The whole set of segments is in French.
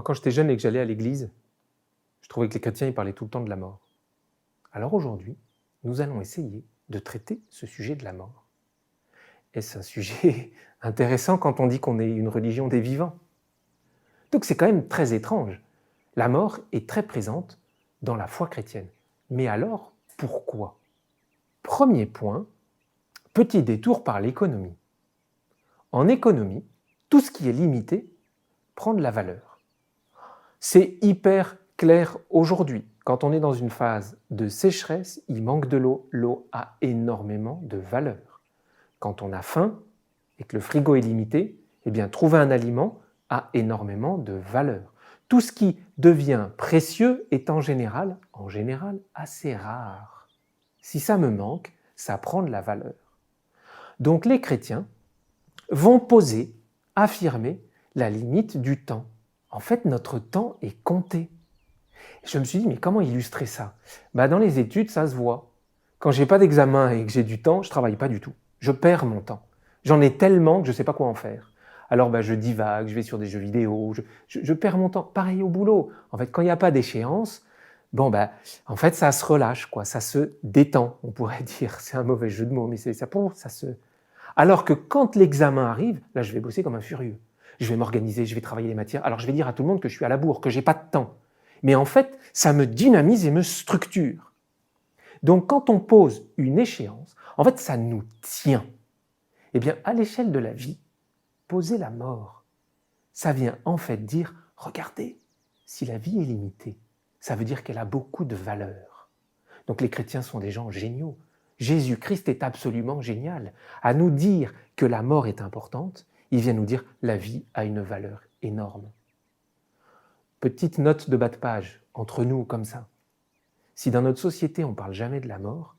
Moi, quand j'étais jeune et que j'allais à l'église, je trouvais que les chrétiens ils parlaient tout le temps de la mort. Alors aujourd'hui, nous allons essayer de traiter ce sujet de la mort. Est-ce un sujet intéressant quand on dit qu'on est une religion des vivants? Donc c'est quand même très étrange. La mort est très présente dans la foi chrétienne. Mais alors, pourquoi? Premier point, petit détour par l'économie. En économie, tout ce qui est limité prend de la valeur. C'est hyper clair aujourd'hui. Quand on est dans une phase de sécheresse, il manque de l'eau. L'eau a énormément de valeur. Quand on a faim et que le frigo est limité, eh bien, trouver un aliment a énormément de valeur. Tout ce qui devient précieux est en général assez rare. Si ça me manque, ça prend de la valeur. Donc les chrétiens vont poser, affirmer la limite du temps. En fait, notre temps est compté. Je me suis dit, mais comment illustrer ça? Dans les études, ça se voit. Quand j'ai pas d'examen et que j'ai du temps, je travaille pas du tout. Je perds mon temps. J'en ai tellement que je sais pas quoi en faire. Alors je divague, je vais sur des jeux vidéo, je perds mon temps. Pareil au boulot. En fait, quand il n'y a pas d'échéance, en fait, ça se relâche, quoi. Ça se détend, on pourrait dire. C'est un mauvais jeu de mots, mais c'est ça pour ça se. Alors que quand l'examen arrive, là, je vais bosser comme un furieux. Je vais m'organiser, je vais travailler les matières. Alors, je vais dire à tout le monde que je suis à la bourre, que j'ai pas de temps. Mais en fait, ça me dynamise et me structure. Donc, quand on pose une échéance, en fait, ça nous tient. Eh bien, à l'échelle de la vie, poser la mort, ça vient en fait dire, regardez, si la vie est limitée, ça veut dire qu'elle a beaucoup de valeur. Donc, les chrétiens sont des gens géniaux. Jésus-Christ est absolument génial. À nous dire que la mort est importante, il vient nous dire la vie a une valeur énorme. Petite note de bas de page, entre nous comme ça. Si dans notre société on ne parle jamais de la mort,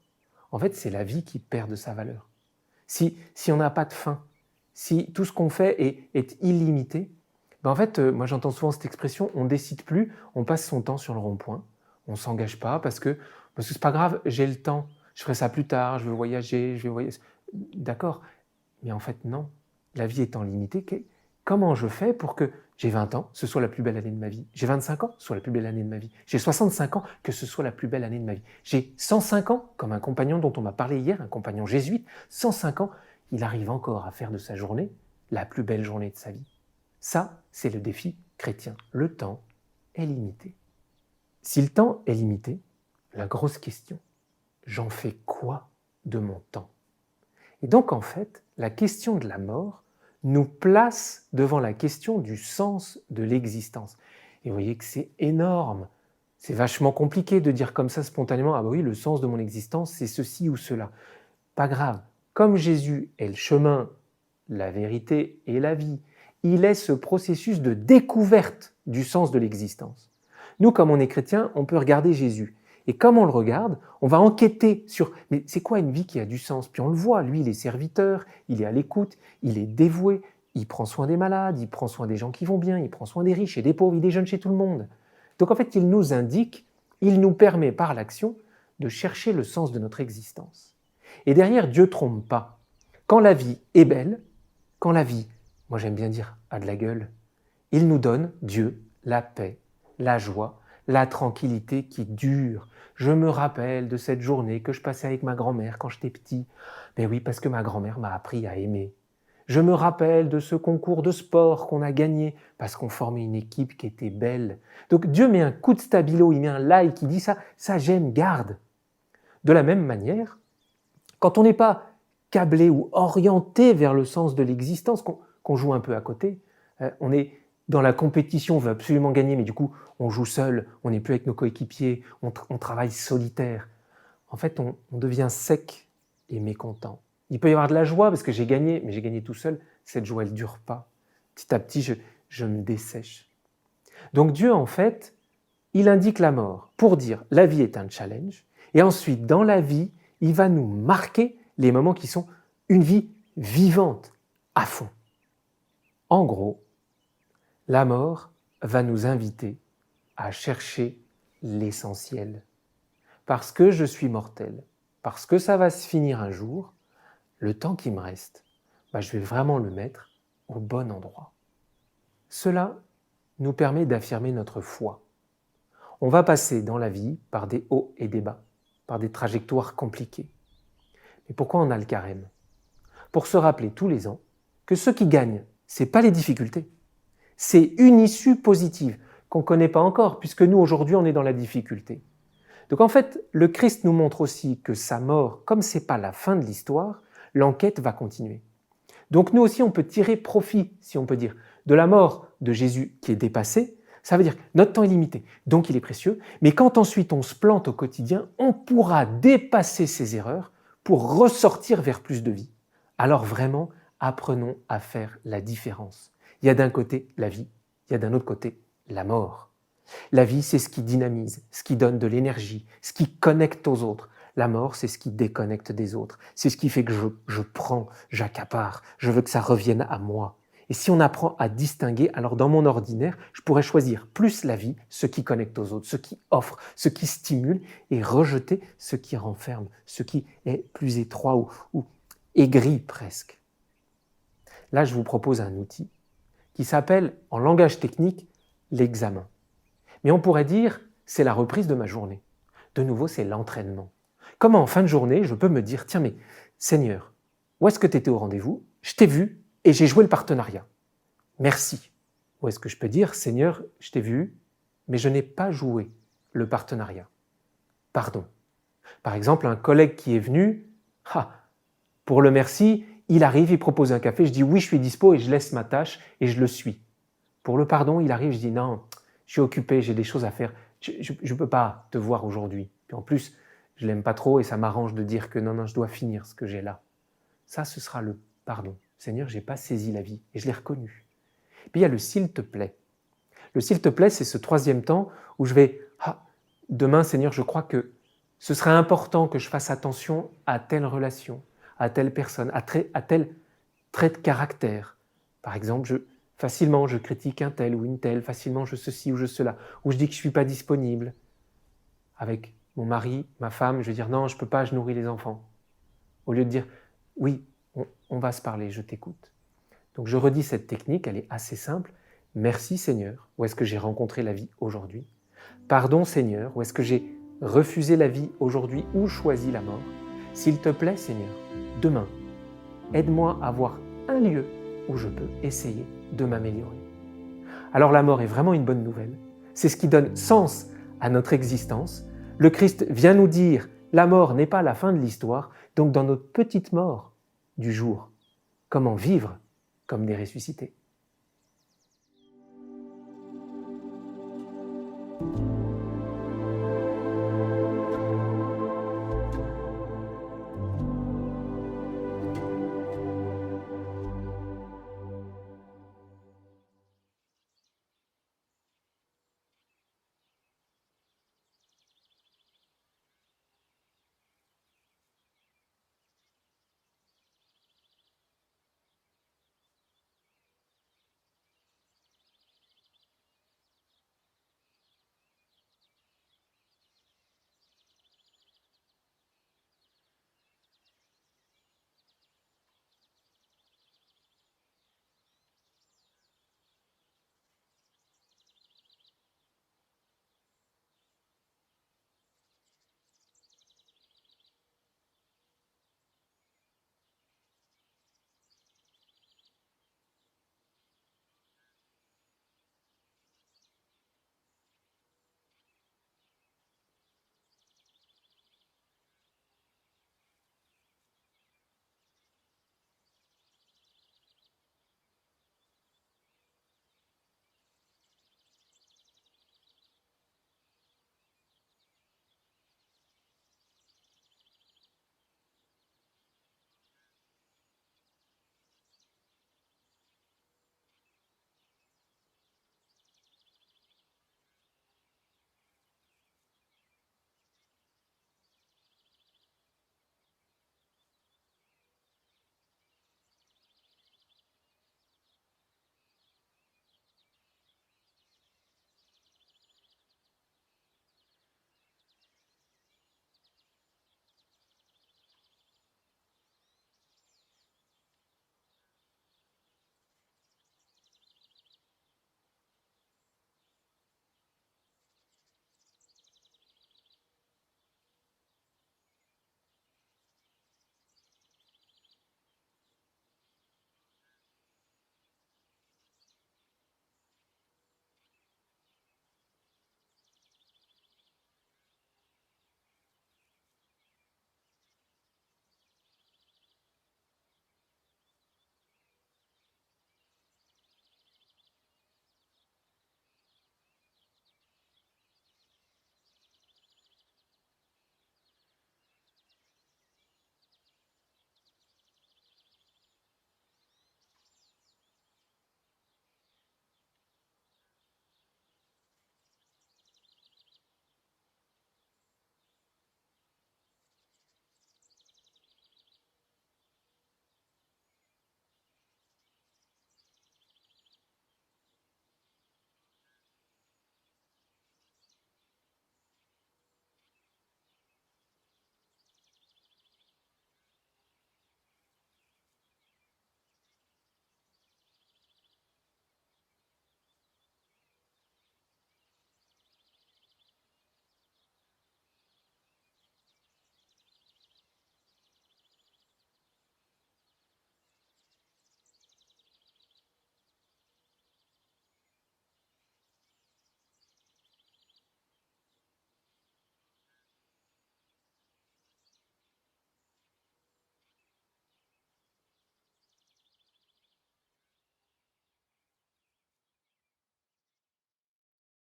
en fait c'est la vie qui perd de sa valeur. Si on n'a pas de fin, si tout ce qu'on fait est illimité, en fait, moi j'entends souvent cette expression, on ne décide plus, on passe son temps sur le rond-point, on ne s'engage pas parce que c'est pas grave, j'ai le temps, je ferai ça plus tard, je veux voyager, D'accord, mais en fait non, la vie étant limitée, comment je fais pour que j'ai 20 ans, ce soit la plus belle année de ma vie, j'ai 25 ans, ce soit la plus belle année de ma vie, j'ai 65 ans, que ce soit la plus belle année de ma vie, j'ai 105 ans, comme un compagnon dont on m'a parlé hier, un compagnon jésuite, 105 ans, il arrive encore à faire de sa journée la plus belle journée de sa vie. Ça, c'est le défi chrétien. Le temps est limité. Si le temps est limité, la grosse question, j'en fais quoi de mon temps? Et donc, en fait, la question de la mort nous place devant la question du sens de l'existence. Et vous voyez que c'est énorme. C'est vachement compliqué de dire comme ça spontanément, oui, le sens de mon existence, c'est ceci ou cela. Pas grave. Comme Jésus est le chemin, la vérité et la vie, il est ce processus de découverte du sens de l'existence. Nous, comme on est chrétien, on peut regarder Jésus. Et comme on le regarde, on va enquêter sur mais c'est quoi une vie qui a du sens? Puis on le voit, lui, il est serviteur, il est à l'écoute, il est dévoué, il prend soin des malades, il prend soin des gens qui vont bien, il prend soin des riches et des pauvres, il déjeune chez tout le monde. Donc en fait, il nous indique, il nous permet par l'action de chercher le sens de notre existence. Et derrière, Dieu ne trompe pas. Quand la vie est belle, quand la vie, moi j'aime bien dire, a de la gueule, il nous donne, Dieu, la paix, la joie, la tranquillité qui dure. Je me rappelle de cette journée que je passais avec ma grand-mère quand j'étais petit. Mais oui, parce que ma grand-mère m'a appris à aimer. Je me rappelle de ce concours de sport qu'on a gagné parce qu'on formait une équipe qui était belle. Donc Dieu met un coup de stabilo, il met un like, il dit ça j'aime, garde. De la même manière, quand on n'est pas câblé ou orienté vers le sens de l'existence, qu'on joue un peu à côté, on est dans la compétition, on veut absolument gagner, mais du coup, on joue seul, on n'est plus avec nos coéquipiers, on travaille solitaire. En fait, on devient sec et mécontent. Il peut y avoir de la joie parce que j'ai gagné, mais j'ai gagné tout seul. Cette joie, elle ne dure pas. Petit à petit, je me dessèche. Donc Dieu, en fait, il indique la mort pour dire la vie est un challenge. Et ensuite, dans la vie, il va nous marquer les moments qui sont une vie vivante, à fond. En gros, la mort va nous inviter à chercher l'essentiel. Parce que je suis mortel, parce que ça va se finir un jour, le temps qui me reste, je vais vraiment le mettre au bon endroit. Cela, nous permet d'affirmer notre foi. On va passer dans la vie par des hauts et des bas, par des trajectoires compliquées. Mais pourquoi on a le carême? Pour se rappeler tous les ans que ce qui gagne, ce n'est pas les difficultés, c'est une issue positive qu'on ne connaît pas encore, puisque nous, aujourd'hui, on est dans la difficulté. Donc en fait, le Christ nous montre aussi que sa mort, comme ce n'est pas la fin de l'histoire, l'enquête va continuer. Donc nous aussi, on peut tirer profit, si on peut dire, de la mort de Jésus qui est dépassée. Ça veut dire que notre temps est limité, donc il est précieux, mais quand ensuite on se plante au quotidien, on pourra dépasser ses erreurs pour ressortir vers plus de vie. Alors vraiment, apprenons à faire la différence. Il y a d'un côté la vie, il y a d'un autre côté la mort. La vie, c'est ce qui dynamise, ce qui donne de l'énergie, ce qui connecte aux autres. La mort, c'est ce qui déconnecte des autres. C'est ce qui fait que je prends, j'accapare, je veux que ça revienne à moi. Et si on apprend à distinguer, alors dans mon ordinaire, je pourrais choisir plus la vie, ce qui connecte aux autres, ce qui offre, ce qui stimule, et rejeter ce qui renferme, ce qui est plus étroit ou aigri presque. Là, je vous propose un outil qui s'appelle, en langage technique, l'examen. Mais on pourrait dire, c'est la reprise de ma journée. De nouveau, c'est l'entraînement. Comment en fin de journée, je peux me dire, tiens mais Seigneur, où est-ce que tu étais au rendez-vous? Je t'ai vu et j'ai joué le partenariat. Merci. Ou est-ce que je peux dire, Seigneur, je t'ai vu, mais je n'ai pas joué le partenariat. Pardon. Par exemple, un collègue qui est venu, pour le merci, il arrive, il propose un café, je dis oui, je suis dispo et je laisse ma tâche et je le suis. Pour le pardon, il arrive, je dis non, je suis occupé, j'ai des choses à faire, je ne peux pas te voir aujourd'hui. Puis en plus, je l'aime pas trop et ça m'arrange de dire que non, je dois finir ce que j'ai là. Ça, ce sera le pardon. Seigneur, je n'ai pas saisi la vie et je l'ai reconnu. Puis il y a le s'il te plaît. Le s'il te plaît, c'est ce troisième temps où je vais, demain, Seigneur, je crois que ce serait important que je fasse attention à telle relation, à telle personne, à tel trait de caractère. Par exemple, facilement je critique un tel ou une telle, facilement je ceci ou je cela, ou je dis que je ne suis pas disponible. Avec mon mari, ma femme, je vais dire non, je ne peux pas, je nourris les enfants. Au lieu de dire oui, on va se parler, je t'écoute. Donc je redis cette technique, elle est assez simple. Merci Seigneur, où est-ce que j'ai rencontré la vie aujourd'hui? Pardon Seigneur, où est-ce que j'ai refusé la vie aujourd'hui ou choisi la mort? S'il te plaît Seigneur, demain, aide-moi à avoir un lieu où je peux essayer de m'améliorer. Alors la mort est vraiment une bonne nouvelle. C'est ce qui donne sens à notre existence. Le Christ vient nous dire, la mort n'est pas la fin de l'histoire, donc dans notre petite mort du jour, comment vivre comme des ressuscités.